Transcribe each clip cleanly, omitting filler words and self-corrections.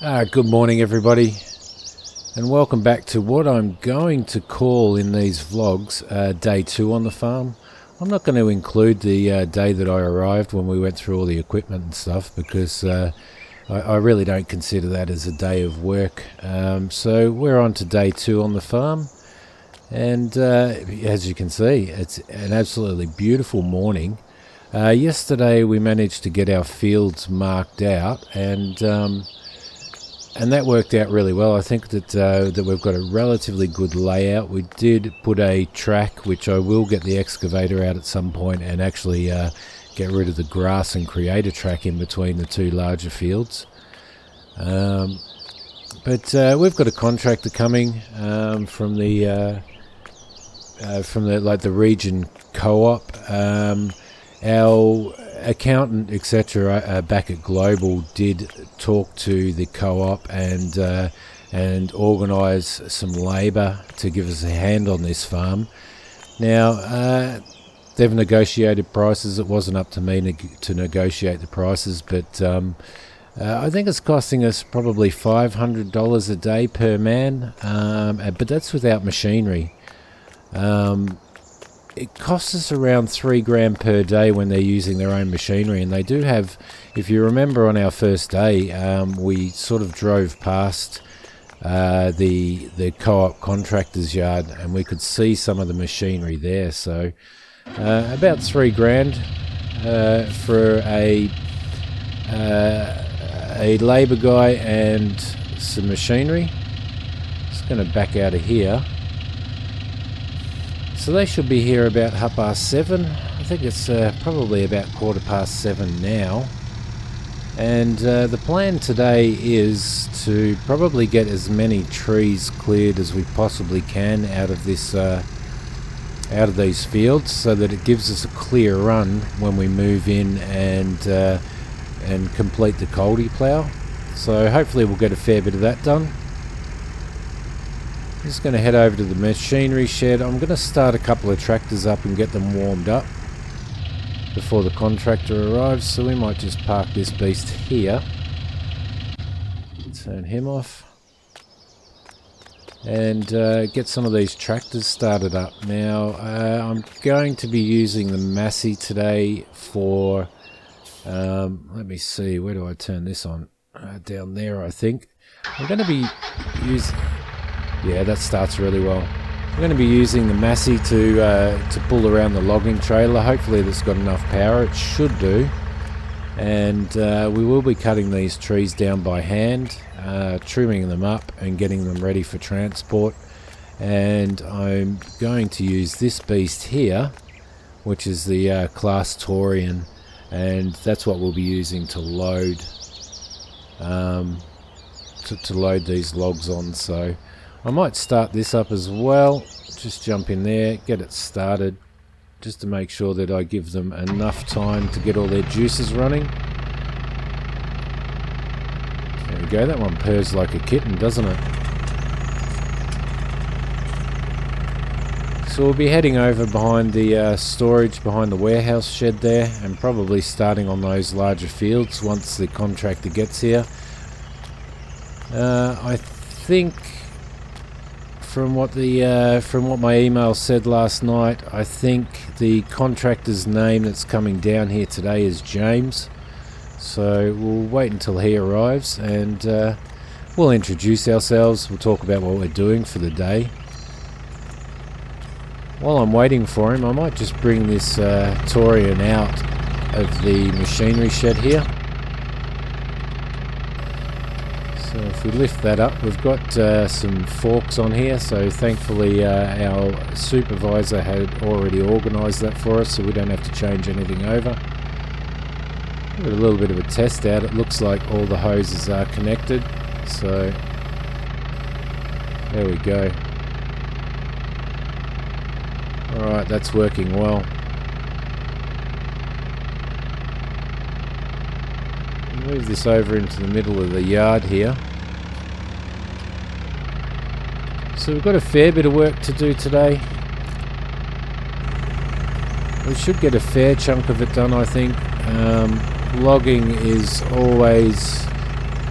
Good morning everybody, and welcome back to what I'm going to call in these vlogs day 2 on the farm. I'm not going to include the day that I arrived when we went through all the equipment and stuff, because I really don't consider that as a day of work. So we're on to day 2 on the farm, and as you can see, it's an absolutely beautiful morning. Yesterday we managed to get our fields marked out, and that worked out really well. I think that we've got a relatively good layout. We did put a track, which I will get the excavator out at some point and actually get rid of the grass and create a track in between the two larger fields. But we've got a contractor coming from the region co-op. Our accountant, etc., back at Global did talk to the co-op and organise some labour to give us a hand on this farm. Now they've negotiated prices. It wasn't up to me to negotiate the prices, but I think it's costing us probably $500 a day per man, but that's without machinery. It costs us around $3 per day when they're using their own machinery, and they do have, if you remember on our first day, we sort of drove past the co-op contractor's yard and we could see some of the machinery there. So about $3 for a labour guy and some machinery. Just going to back out of here. So they should be here about 7:30. I think it's probably about 7:15 now. And the plan today is to probably get as many trees cleared as we possibly can out of this, out of these fields, so that it gives us a clear run when we move in and complete the coldie plough. So hopefully we'll get a fair bit of that done. I'm just going to head over to the machinery shed. I'm going to start a couple of tractors up and get them warmed up before the contractor arrives, so we might just park this beast here, turn him off, and get some of these tractors started up. Now I'm going to be using the Massey today for let me see, where do I turn this on? Down there, I think. I'm going to be using... Yeah, that starts really well. I'm going to be using the Massey to pull around the logging trailer. Hopefully that's got enough power. It should do. And we will be cutting these trees down by hand, trimming them up and getting them ready for transport. And I'm going to use this beast here, which is the Class Taurian, and that's what we'll be using to load to load these logs on. So I might start this up as well. Just jump in there, get it started, just to make sure that I give them enough time to get all their juices running. There we go, that one purrs like a kitten, doesn't it? So we'll be heading over behind the storage, behind the warehouse shed there, and probably starting on those larger fields once the contractor gets here. I think from what my email said last night, I think the contractor's name that's coming down here today is James. So we'll wait until he arrives, and we'll introduce ourselves. We'll talk about what we're doing for the day. While I'm waiting for him, I might just bring this Taurian out of the machinery shed here. So if we lift that up, we've got some forks on here, so thankfully our supervisor had already organised that for us, so we don't have to change anything over. Got a little bit of a test out. It looks like all the hoses are connected, so there we go. Alright, that's working well. Move this over into the middle of the yard here. So we've got a fair bit of work to do today. We should get a fair chunk of it done, I think. Logging is always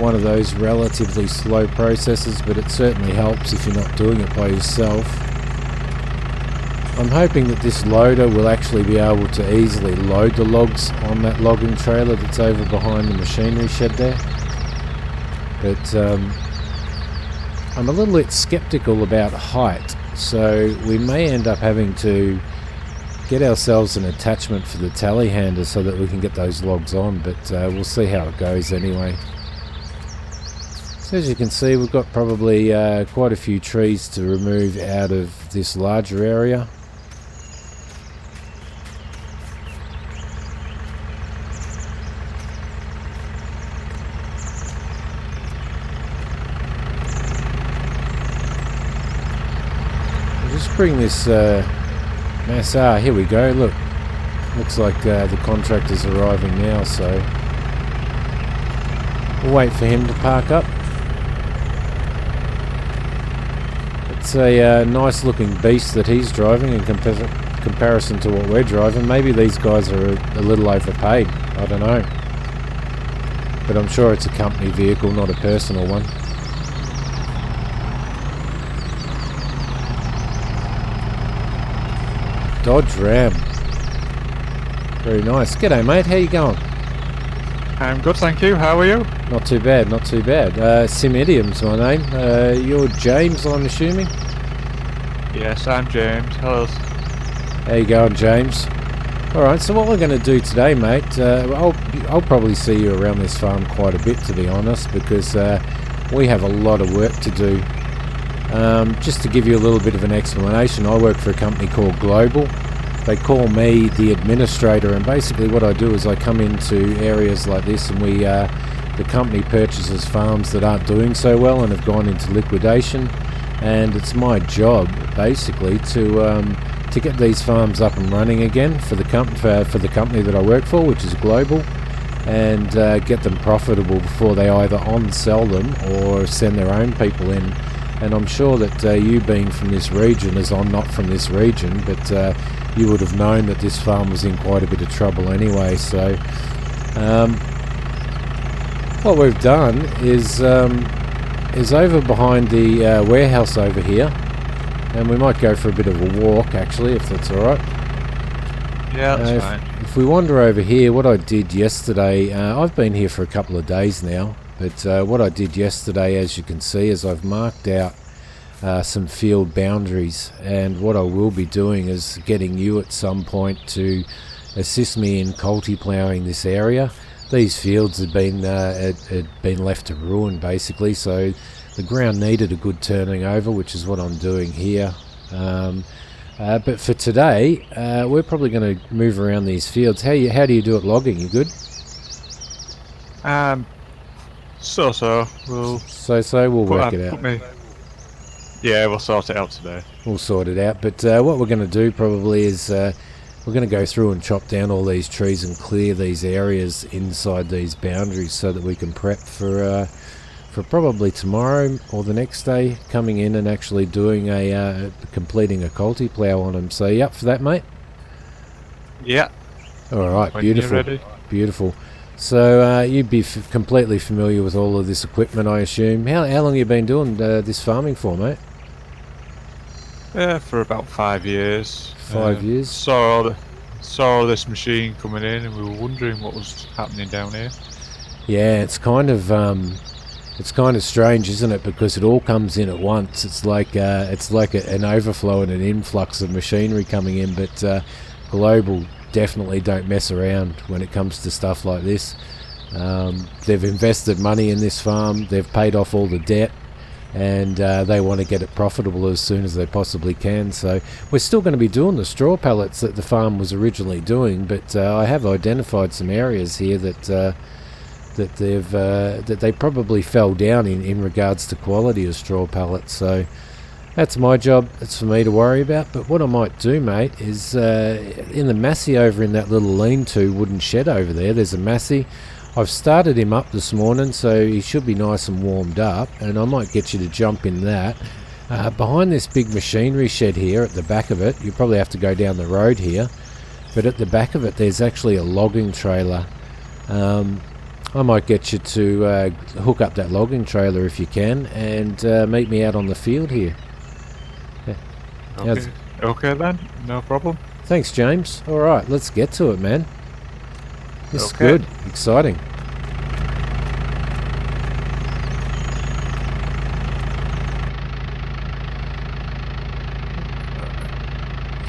one of those relatively slow processes, but it certainly helps if you're not doing it by yourself. I'm hoping that this loader will actually be able to easily load the logs on that logging trailer that's over behind the machinery shed there. But I'm a little bit skeptical about height, so we may end up having to get ourselves an attachment for the telehandler so that we can get those logs on, but we'll see how it goes anyway. So as you can see, we've got probably quite a few trees to remove out of this larger area. I'll just bring this mass. Here we go. Look, looks like the contractor's arriving now, so we'll wait for him to park up. It's a nice looking beast that he's driving in comparison to what we're driving. Maybe these guys are a little overpaid, I don't know. But I'm sure it's a company vehicle, not a personal one. Dodge Ram. Very nice. G'day mate, how you going? I'm good, thank you. How are you? Not too bad, not too bad. Simidiom's my name. You're James, I'm assuming? Yes, I'm James. Hello. How you going, James? Alright, so what we're going to do today, mate, I'll probably see you around this farm quite a bit, to be honest, because we have a lot of work to do. Just to give you a little bit of an explanation, I work for a company called Global. They call me the administrator, and basically what I do is I come into areas like this, and the company purchases farms that aren't doing so well and have gone into liquidation, and it's my job basically to get these farms up and running again for the company that I work for, which is Global, and get them profitable before they either on-sell them or send their own people in. And I'm sure that you being from this region, as I'm not from this region, but you would have known that this farm was in quite a bit of trouble anyway. So what we've done is over behind the warehouse over here, and we might go for a bit of a walk actually, if that's alright. Yeah, that's fine. If we wander over here, what I did yesterday, I've been here for a couple of days now, but what I did yesterday, as you can see, is I've marked out some field boundaries, and what I will be doing is getting you at some point to assist me in culti ploughing this area. These fields had been left to ruin basically, so the ground needed a good turning over, which is what I'm doing here. But for today, we're probably going to move around these fields. How do you do it logging? You good? So we'll work it out. Yeah, we'll sort it out today. We'll sort it out. But what we're going to do probably is we're going to go through and chop down all these trees and clear these areas inside these boundaries so that we can prep for probably tomorrow or the next day coming in and actually doing completing a culti plough on them. So you up for that, mate? Yeah. All right, When beautiful. you're ready. Beautiful. So you'd be completely familiar with all of this equipment, I assume. How long have you been doing this farming for, mate? Yeah, for about 5 years. 5 years? Saw this machine coming in, and we were wondering what was happening down here. Yeah, it's kind of strange, isn't it? Because it all comes in at once. It's like an overflow and an influx of machinery coming in. But Global definitely don't mess around when it comes to stuff like this. They've invested money in this farm. They've paid off all the debt. And they want to get it profitable as soon as they possibly can. So we're still going to be doing the straw pallets that the farm was originally doing, but I have identified some areas here that they probably fell down in regards to quality of straw pallets. So that's my job. It's for me to worry about. But what I might do, mate, is in the Massey over in that little lean-to wooden shed over there, there's a Massey. I've started him up this morning, so he should be nice and warmed up, and I might get you to jump in that. Behind this big machinery shed here at the back of it, you probably have to go down the road here, but at the back of it there's actually a logging trailer. I might get you to hook up that logging trailer if you can, and meet me out on the field here. Yeah. Okay. Okay then. No problem. Thanks, James. All right, let's get to it, man. This is Okay. good, exciting.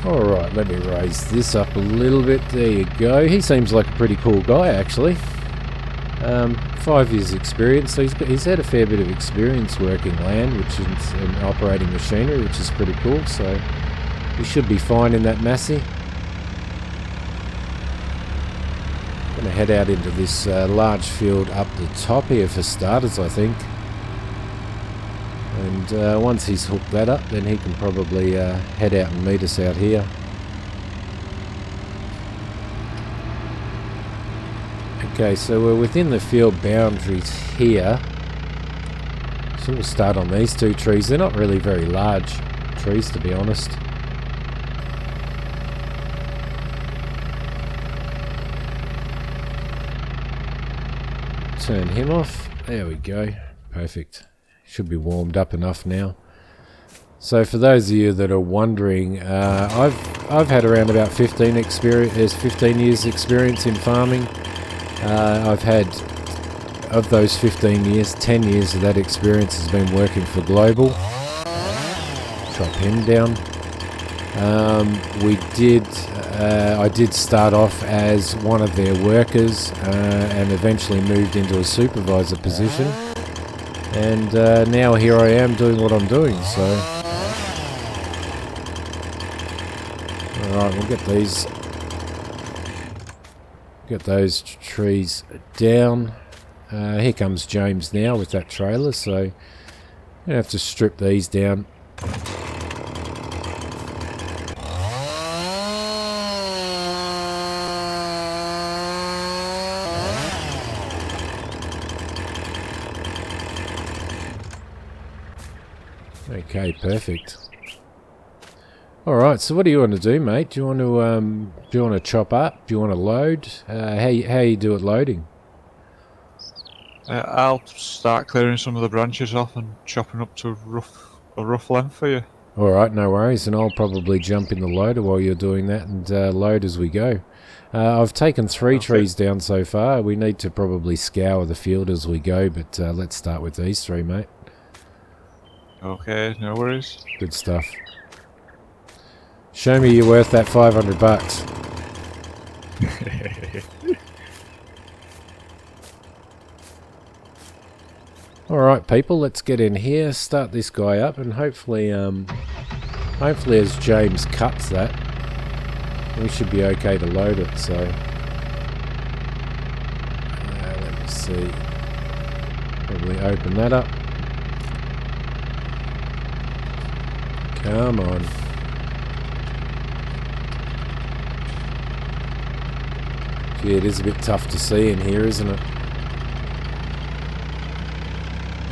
Alright, let me raise this up a little bit. There you go. He seems like a pretty cool guy, actually. 5 years experience, so he's had a fair bit of experience working land, which is and operating machinery, which is pretty cool. So he should be fine in that Massey. Going to head out into this large field up the top here for starters, I think. And once he's hooked that up, then he can probably head out and meet us out here. Okay, so we're within the field boundaries here. So we'll start on these two trees. They're not really very large trees, to be honest. Turn him off. There we go. Perfect. Should be warmed up enough now. So for those of you that are wondering, I've had around about 15 years experience in farming. I've had, of those 15 years, 10 years of that experience has been working for Global. Chop him down. I did start off as one of their workers and eventually moved into a supervisor position. And now here I am doing what I'm doing, so... Alright, we'll get those trees down. Here comes James now with that trailer, so I'm going to have to strip these down. Okay, perfect. Alright, so what do you want to do, mate? Do you want to chop up? Do you want to load? How you do it loading? I'll start clearing some of the branches off and chopping up to a rough length for you. Alright, no worries, and I'll probably jump in the loader while you're doing that and load as we go. I've taken 3 trees down so far. We need to probably scour the field as we go, but let's start with these 3, mate. Okay, no worries. Good stuff. Show me you're worth that $500. Alright people, let's get in here, start this guy up, and hopefully as James cuts that, we should be okay to load it, so... let me see. Probably open that up. Come on. Gee, it is a bit tough to see in here, isn't it?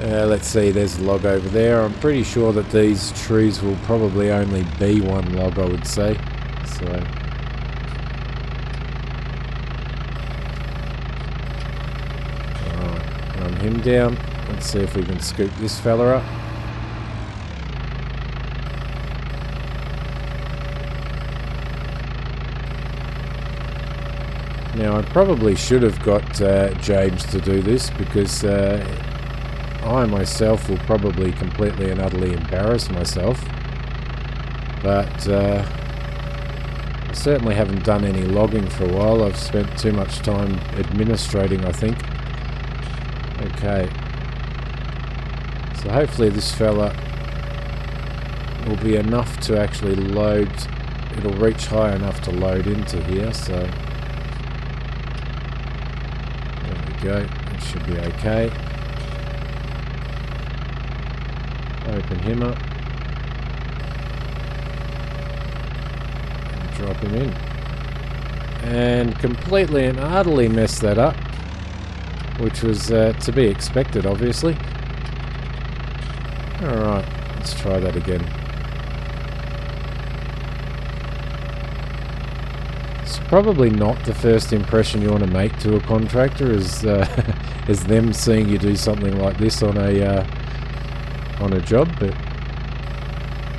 Let's see, there's a log over there. I'm pretty sure that these trees will probably only be 1 log, I would say. So... Alright, run him down. Let's see if we can scoop this fella up. Now I probably should have got James to do this, because I myself will probably completely and utterly embarrass myself. But I certainly haven't done any logging for a while. I've spent too much time administrating, I think. Okay. So hopefully this fella will be enough to actually load. It'll reach high enough to load into here, so... Go. That should be okay. Open him up. And drop him in. And completely and utterly mess that up. Which was to be expected, obviously. Alright, let's try that again. It's probably not the first impression you want to make to a contractor is is them seeing you do something like this on a job, but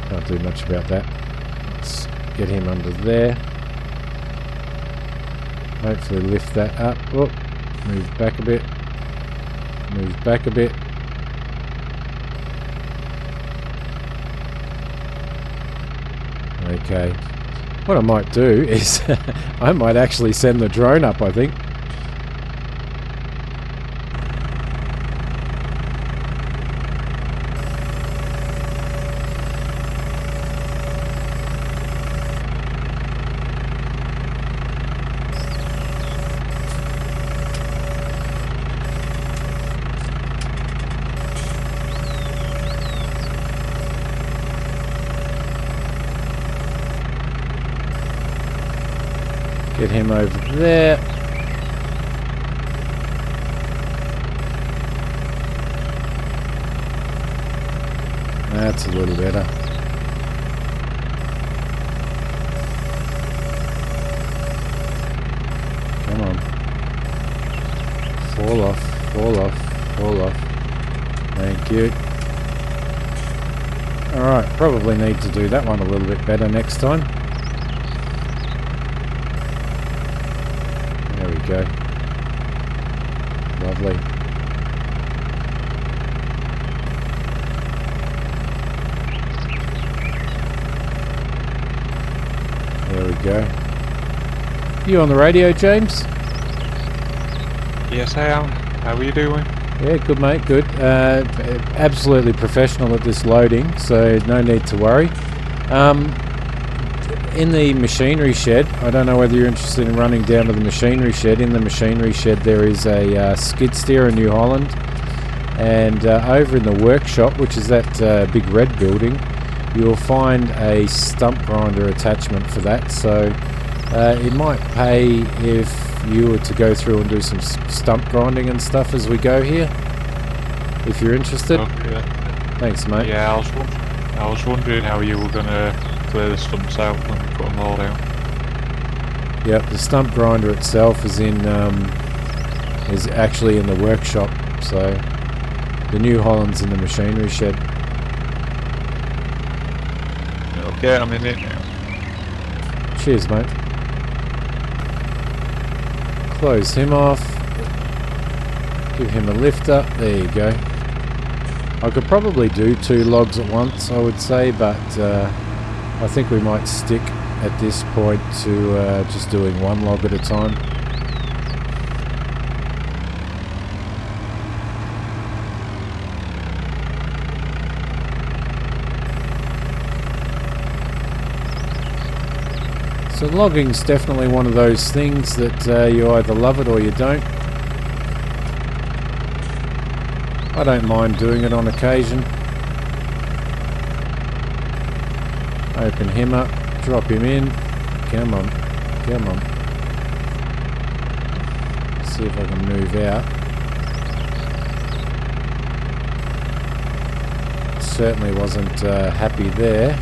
can't do much about that. Let's get him under there. Hopefully lift that up. Oh, move back a bit. Move back a bit. Okay. What I might do is I might actually send the drone up, I think. Get him over there. That's a little better. Come on. Fall off, fall off, fall off. Thank you. Alright, probably need to do that one a little bit better next time. There we go. Lovely. There we go. You on the radio, James? Yes, I am. How are you doing? Yeah, good mate, good. Absolutely professional at this loading, so no need to worry. In the machinery shed, I don't know whether you're interested in running down to the machinery shed. In the machinery shed there is a skid steer in New Holland, and over in the workshop, which is that big red building, you'll find a stump grinder attachment for that, so it might pay if you were to go through and do some stump grinding and stuff as we go here, if you're interested. Okay, yeah. Thanks mate. Yeah, I was wondering how you were going to clear the stumps out when we put them all down. Yep, the stump grinder itself is actually in the workshop, so the New Holland's in the machinery shed. Okay, I'm in it now. Cheers mate. Close him off. Give him a lift up. There you go. I could probably do 2 logs at once, I would say, but I think we might stick at this point to just doing 1 log at a time. So logging's definitely one of those things that you either love it or you don't. I don't mind doing it on occasion. Open him up, drop him in. Come on, come on. Let's see if I can move out. Certainly wasn't happy there.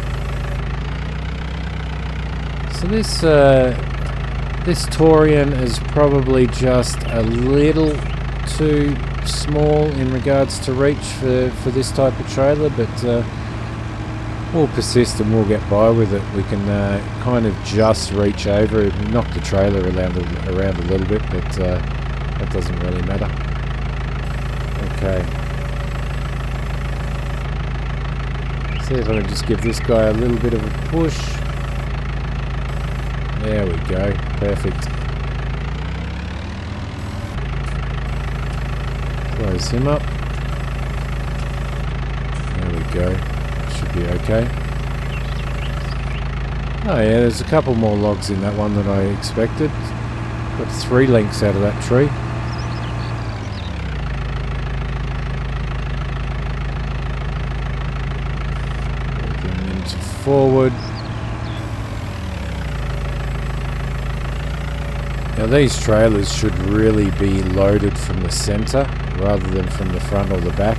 So this Taurian is probably just a little too small in regards to reach for this type of trailer, but we'll persist and we'll get by with it. We can kind of just reach over and knock the trailer around a little bit, but that doesn't really matter. Okay. See if I can just give this guy a little bit of a push. There we go, perfect. Close him up. There we go, should be okay. Oh yeah, there's a couple more logs in that one than I expected. Got 3 links out of that tree. Moving into forward. Now these trailers should really be loaded from the centre rather than from the front or the back.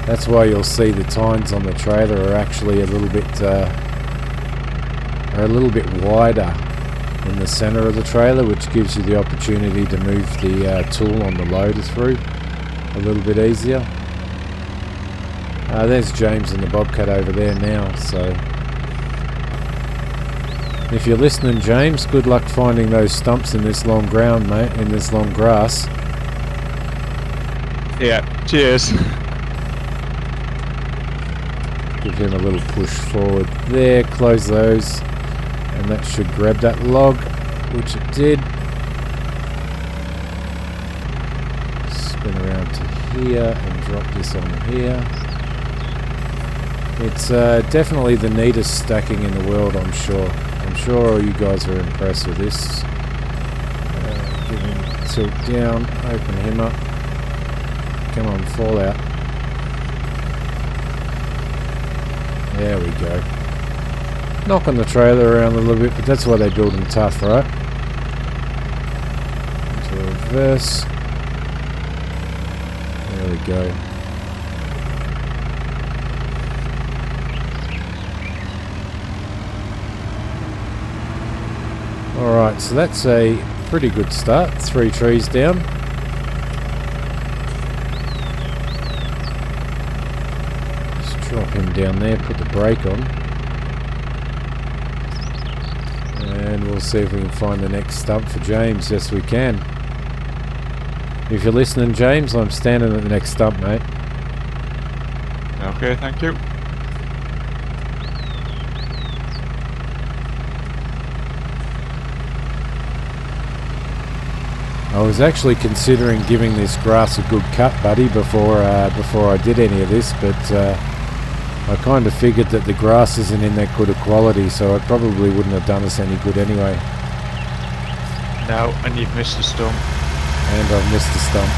That's why you'll see the tines on the trailer are actually a little bit wider in the center of the trailer, which gives you the opportunity to move the tool on the loader through a little bit easier. There's James and the Bobcat over there now, so if you're listening, James, good luck finding those stumps in this long ground, mate, in this long grass. Yeah, cheers. Give him a little push forward there, close those, and that should grab that log, which it did. Spin around to here and drop this on here. It's definitely the neatest stacking in the world, I'm sure. I'm sure you guys are impressed with this. Give him tilt down, open him up. Come on, fall out. There we go. Knocking the trailer around a little bit, but that's why they build them tough, right? Into reverse. There we go. Alright, so that's a pretty good start. 3 trees down. Just drop him down there, put the brake on. And we'll see if we can find the next stump for James. Yes, we can. If you're listening, James, I'm standing at the next stump, mate. Okay, thank you. I was actually considering giving this grass a good cut, buddy, before I did any of this, but I kind of figured that the grass isn't in that good a quality, so it probably wouldn't have done us any good anyway. No, and you've missed a stump. And I've missed a stump.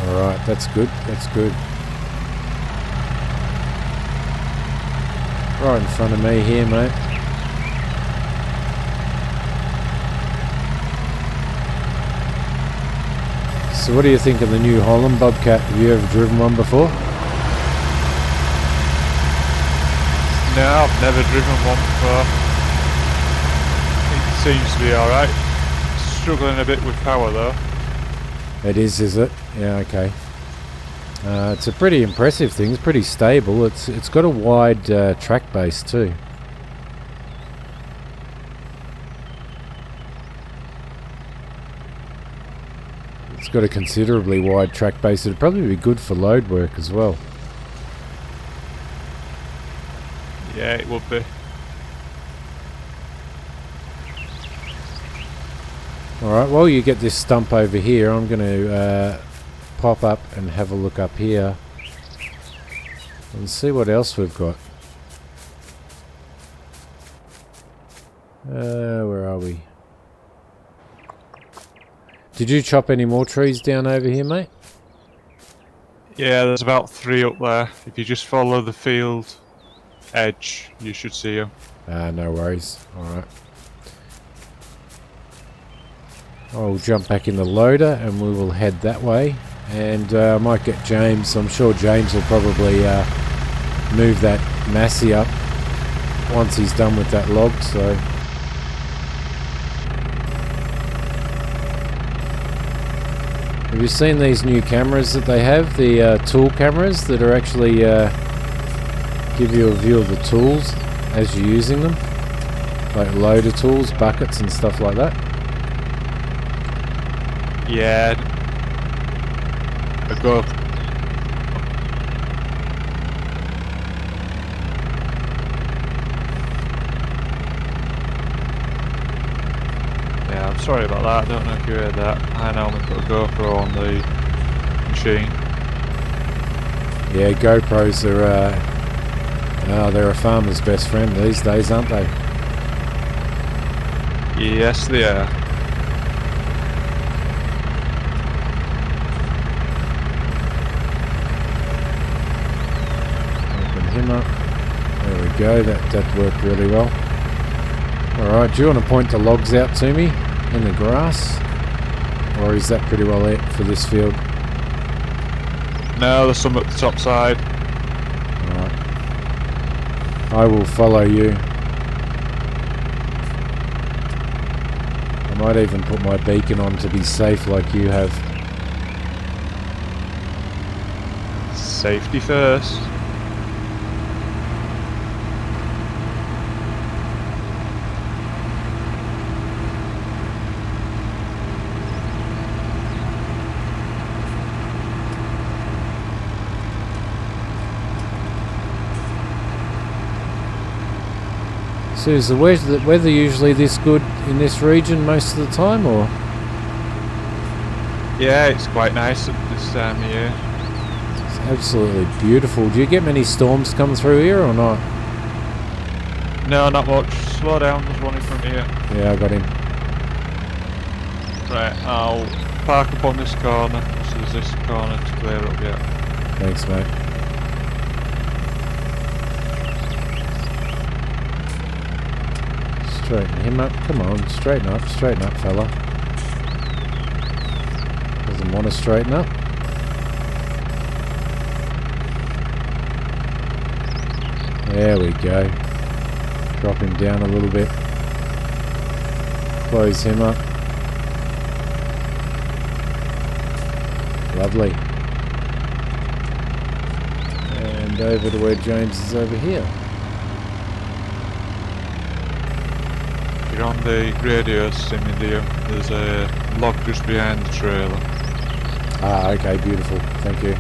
Alright, that's good, that's good. Right in front of me here, mate. So what do you think of the New Holland Bobcat? Have you ever driven one before? No, I've never driven one before. It seems to be alright. Struggling a bit with power though. It is it? Yeah, okay. It's a pretty impressive thing. It's pretty stable. It's got a wide track base too. It's got a considerably wide track base. It'd probably be good for load work as well. Yeah, it would be. Alright, while you get this stump over here, I'm going to pop up and have a look up here and see what else we've got. Where are we? Did you chop any more trees down over here, mate? Yeah, there's about 3 up there. If you just follow the field edge, you should see them. No worries. Alright. I'll jump back in the loader and we will head that way. And I might get James. I'm sure James will probably move that Massey up once he's done with that log. So have you seen these new cameras that they have? The tool cameras that are actually give you a view of the tools as you're using them, like loader tools, buckets and stuff like that. Yeah. I go. Yeah, I'm sorry about that. I don't know if you heard that. I normally put a GoPro on the machine. Yeah, GoPros are they're a farmer's best friend these days, aren't they? Yes, they are. Open him up. There we go. That worked really well. Alright, do you want to point the logs out to me in the grass? Or is that pretty well it for this field? No, there's some at the top side. Alright. I will follow you. I might even put my beacon on to be safe like you have. Safety first. So is the weather usually this good in this region most of the time, or? Yeah, it's quite nice at this time of year. It's absolutely beautiful. Do you get many storms come through here or not? No, not much. Slow down, there's one in front of you. Yeah, I got him. Right, I'll park up on this corner. So there's this corner to clear up yet. Thanks, mate. Straighten him up. Come on, straighten up, fella. Doesn't want to straighten up. There we go. Drop him down a little bit. Close him up. Lovely. And over to where James is over here. You're on the radio, Simidiom. There's a log just behind the trailer. Ah, okay, beautiful. Thank you.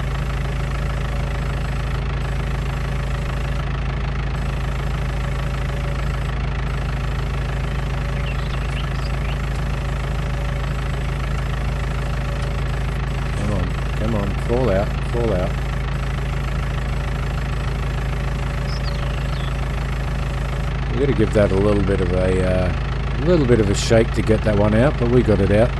Come on, fall out. We got to give that a little bit of a shake to get that one out, but we got it out.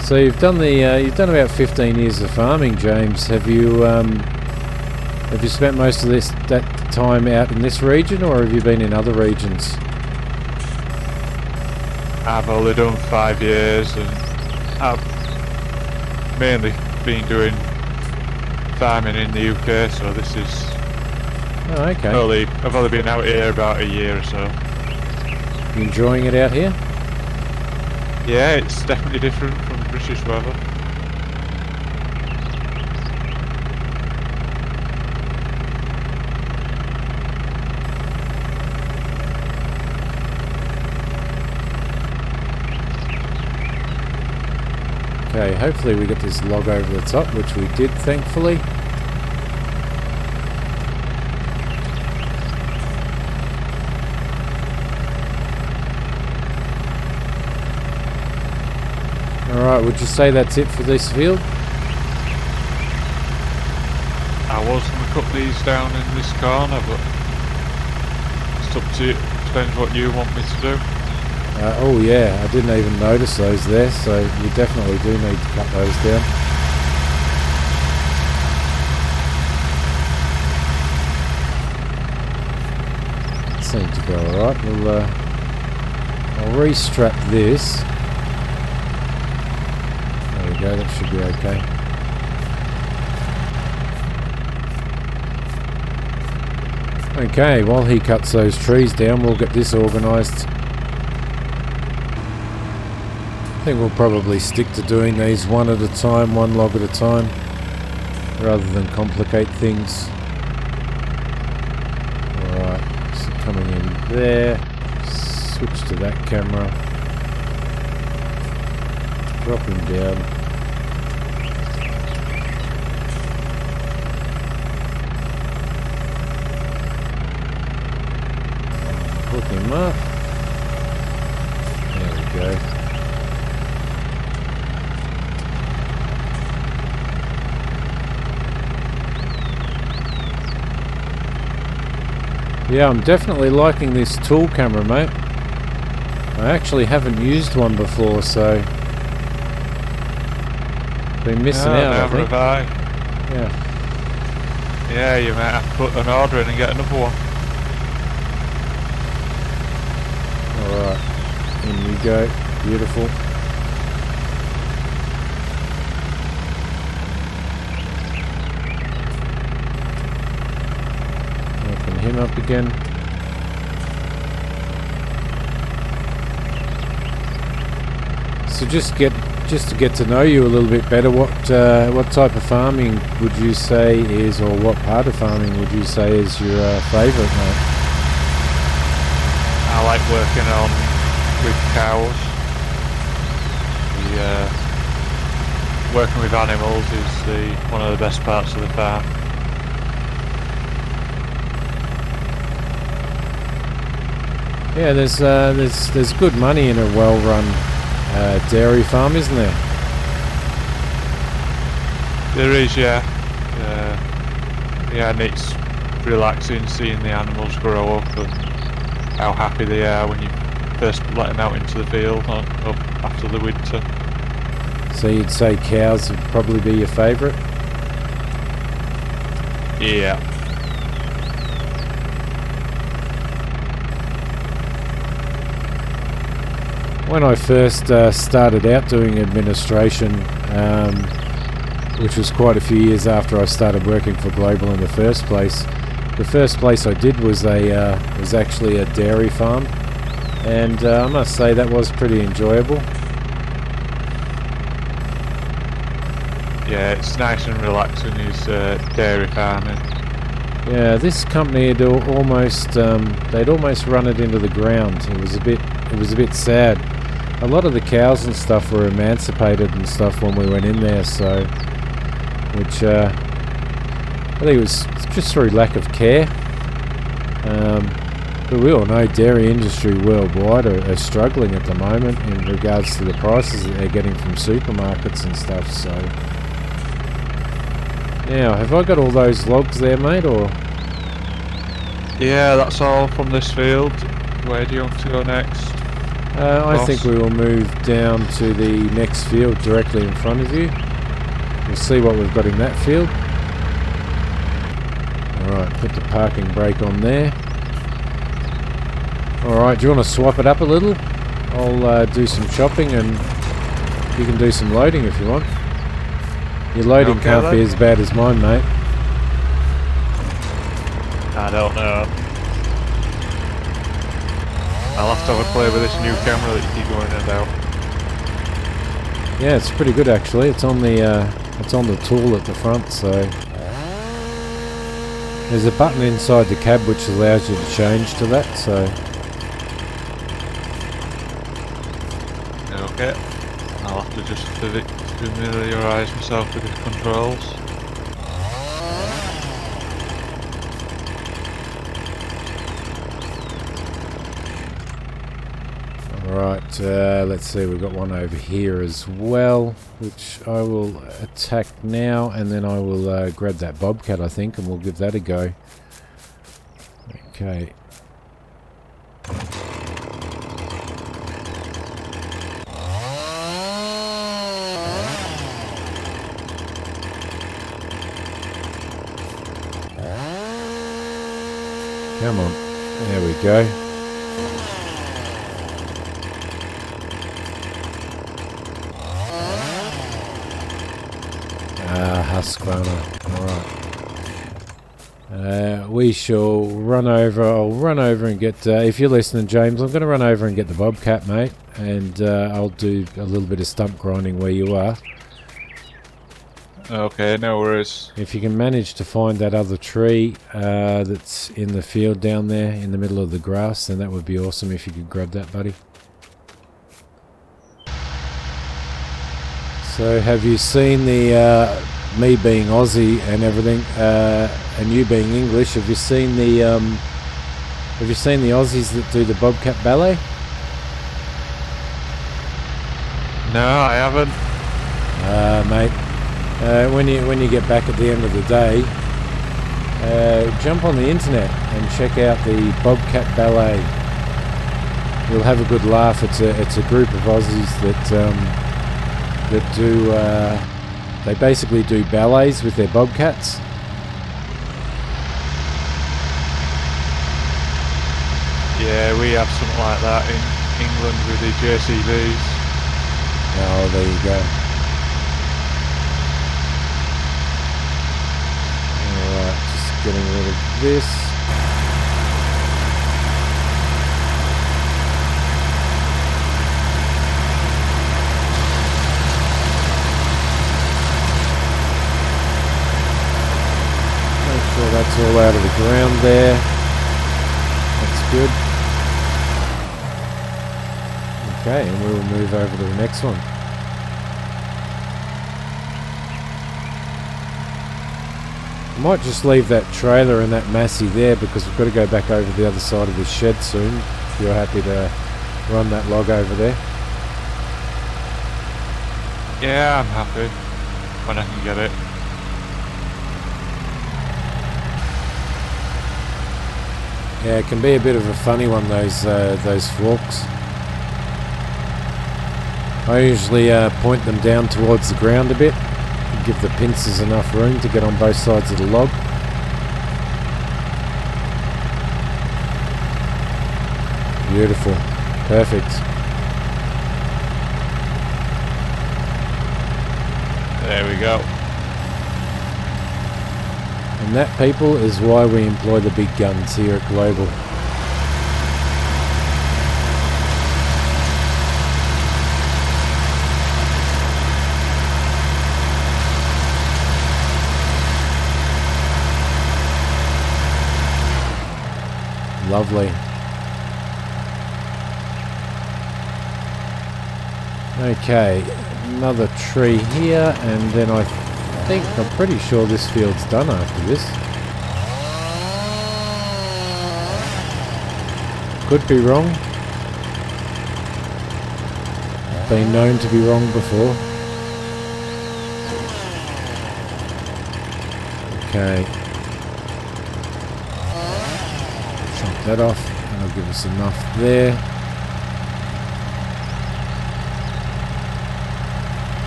So you've done about 15 years of farming, James. Have you spent most of that time out in this region, or have you been in other regions? I've only done 5 years, and I've mainly been doing farming in the UK, so this is... Oh, okay. I've only been out here about a year or so. You enjoying it out here? Yeah, it's definitely different from the British weather. Okay, hopefully we get this log over the top, which we did, thankfully. Alright, would you say that's it for this field? I was going to cut these down in this corner, but it's up to you. Depends what you want me to do. Oh yeah, I didn't even notice those there, so you definitely do need to cut those down. That seems to go alright. I'll restrap this. There we go, that should be okay. Okay, while he cuts those trees down, we'll get this organised. I think we'll probably stick to doing these one at a time, one log at a time, rather than complicate things. Alright, so coming in there, switch to that camera, drop him down. Hook him up. There we go. Yeah, I'm definitely liking this tool camera, mate. I actually haven't used one before, so been missing out, I think. Never have I. Yeah. Yeah, you might have to put an order in and get another one. Alright, in you go. Beautiful. Open him up again. So just to get to know you a little bit better, what type of farming would you say is, or what part of farming would you say is your favourite, mate? I like working on with cows. Working with animals is one of the best parts of the farm. Yeah, there's good money in a well-run dairy farm, isn't there? There is, yeah. And it's relaxing seeing the animals grow up and how happy they are when you first let them out into the field after the winter. So you'd say cows would probably be your favourite? Yeah. When I first started out doing administration, which was quite a few years after I started working for Global in the first place I did was actually a dairy farm, and I must say that was pretty enjoyable. Yeah, it's nice and relaxing, is dairy farming. Yeah, this company had almost run it into the ground. It was a bit sad. A lot of the cows and stuff were emancipated and stuff when we went in there, so which I think it was just through lack of care. But we all know dairy industry worldwide are struggling at the moment in regards to the prices that they're getting from supermarkets and stuff. So now, have I got all those logs there, mate, or? Yeah, that's all from this field. Where do you want to go next? I think we will move down to the next field directly in front of you. We'll see what we've got in that field. Alright, put the parking brake on there. Alright, do you want to swap it up a little? I'll do some chopping and you can do some loading if you want. Your loading can't be as bad as mine, mate. I don't know. I'll have to have a play with this new camera that you keep going in and out. Yeah, it's pretty good actually. It's on the tool at the front, so there's a button inside the cab which allows you to change to that, so okay. I'll have to just familiarise myself with the controls. Right, let's see, we've got one over here as well, which I will attack now, and then I will grab that bobcat, I think, and we'll give that a go. Okay. Come on, there we go. Husqvarna. Alright. We shall run over. I'll run over and get, if you're listening, James, I'm going to run over and get the bobcat, mate, and I'll do a little bit of stump grinding where you are. Okay, no worries. If you can manage to find that other tree that's in the field down there in the middle of the grass, then that would be awesome if you could grab that, buddy. So have you seen the me being Aussie and everything, and you being English? Have you seen the Aussies that do the bobcat ballet? No, I haven't. Mate, when you get back at the end of the day, jump on the internet and check out the bobcat ballet. You'll have a good laugh. It's a group of Aussies that do. They basically do ballets with their bobcats. Yeah, we have something like that England with the JCBs. Oh, there you go. Alright, just getting rid of this. Make sure that's all out of the ground there. That's good. Okay, and we will move over to the next one. I might just leave that trailer and that Massey there because we've got to go back over the other side of this shed soon. If you're happy to run that log over there. Yeah, I'm happy when I can get it. Yeah, it can be a bit of a funny one, those forks. I usually point them down towards the ground a bit and give the pincers enough room to get on both sides of the log. Beautiful. Perfect. There we go. And that, people, is why we employ the big guns here at Global. Lovely. Okay, another tree here, and then I'm pretty sure this field's done after this. Could be wrong. Been known to be wrong before. Okay. Chop that off, and that'll give us enough there.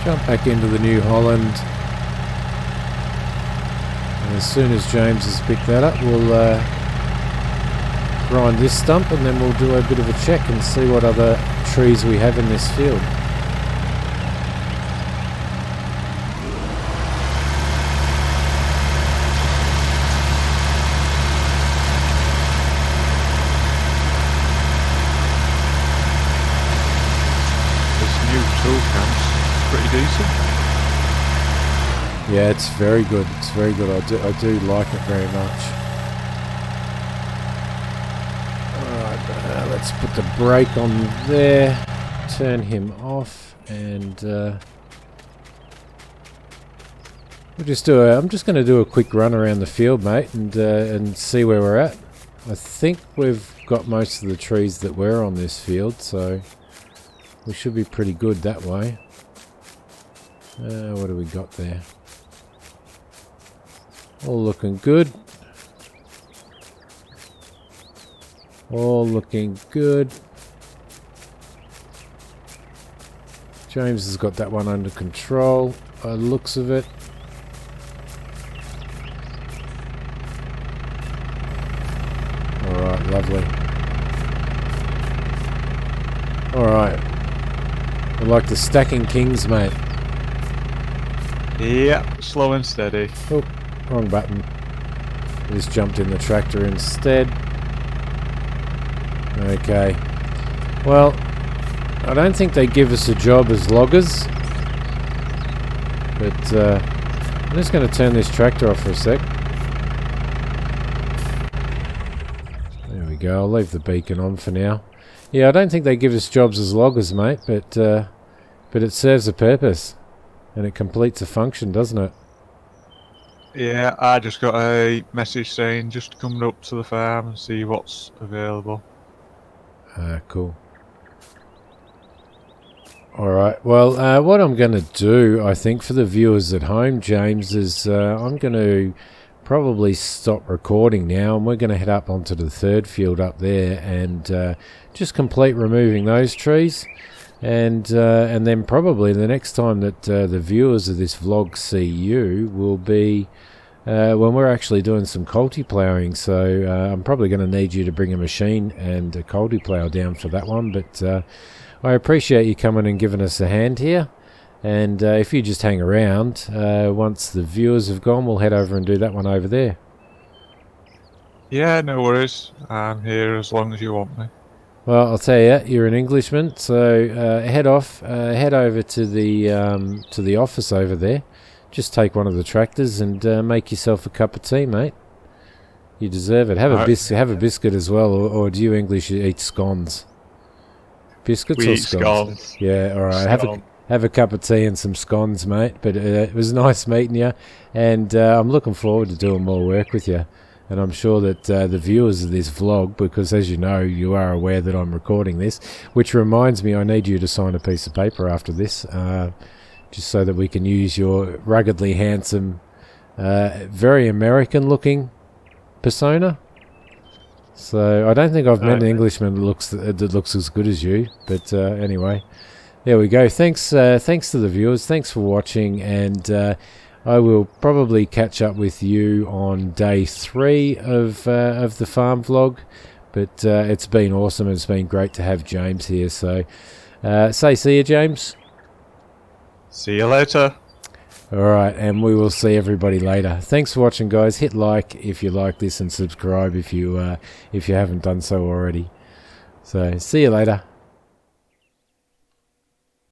Jump back into the New Holland. And as soon as James has picked that up, we'll grind this stump, and then we'll do a bit of a check and see what other trees we have in this field. This new tool camp's pretty decent. Yeah, it's very good. It's very good. I do like it very much. Alright, let's put the brake on there. Turn him off, and we'll just do I'm just going to do a quick run around the field, mate, and see where we're at. I think we've got most of the trees that were on this field, so we should be pretty good that way. What do we got there? All looking good. All looking good. James has got that one under control by the looks of it. Alright, lovely. Alright. I like the stacking kings, mate. Yep, slow and steady. Oh, wrong button. Just jumped in the tractor instead. Okay. Well, I don't think they give us a job as loggers. But I'm just going to turn this tractor off for a sec. There we go. I'll leave the beacon on for now. Yeah, I don't think they give us jobs as loggers, mate, but it serves a purpose. And it completes a function, doesn't it? Yeah, I just got a message saying just come up to the farm and see what's available. Cool. Alright, well, what I'm going to do, I think, for the viewers at home, James, is I'm going to probably stop recording now, and we're going to head up onto the third field up there and just complete removing those trees. And then probably the next time that the viewers of this vlog see you will be when we're actually doing some culti ploughing. So I'm probably going to need you to bring a machine and a culti plough down for that one. But I appreciate you coming and giving us a hand here. And if you just hang around, once the viewers have gone, we'll head over and do that one over there. Yeah, no worries. I'm here as long as you want me. Well, I'll tell you, you're an Englishman, so head over to the office over there. Just take one of the tractors and make yourself a cup of tea, mate. You deserve it. Have a biscuit as well, or do you English eat scones? Biscuits We or eat scones? Yeah, all right. Have a cup of tea and some scones, mate. But it was nice meeting you, and I'm looking forward to doing more work with you. And I'm sure that the viewers of this vlog, because as you know, you are aware that I'm recording this, which reminds me I need you to sign a piece of paper after this, just so that we can use your ruggedly handsome, very American-looking persona. So I don't think I've met an Englishman that looks as good as you. But anyway, there we go. Thanks to the viewers. Thanks for watching, and I will probably catch up with you on day 3 of the farm vlog. But it's been awesome. It's been great to have James here. So say see you, James. See you later. Alright, and we will see everybody later. Thanks for watching, guys. Hit like if you like this and subscribe if you haven't done so already. So see you later.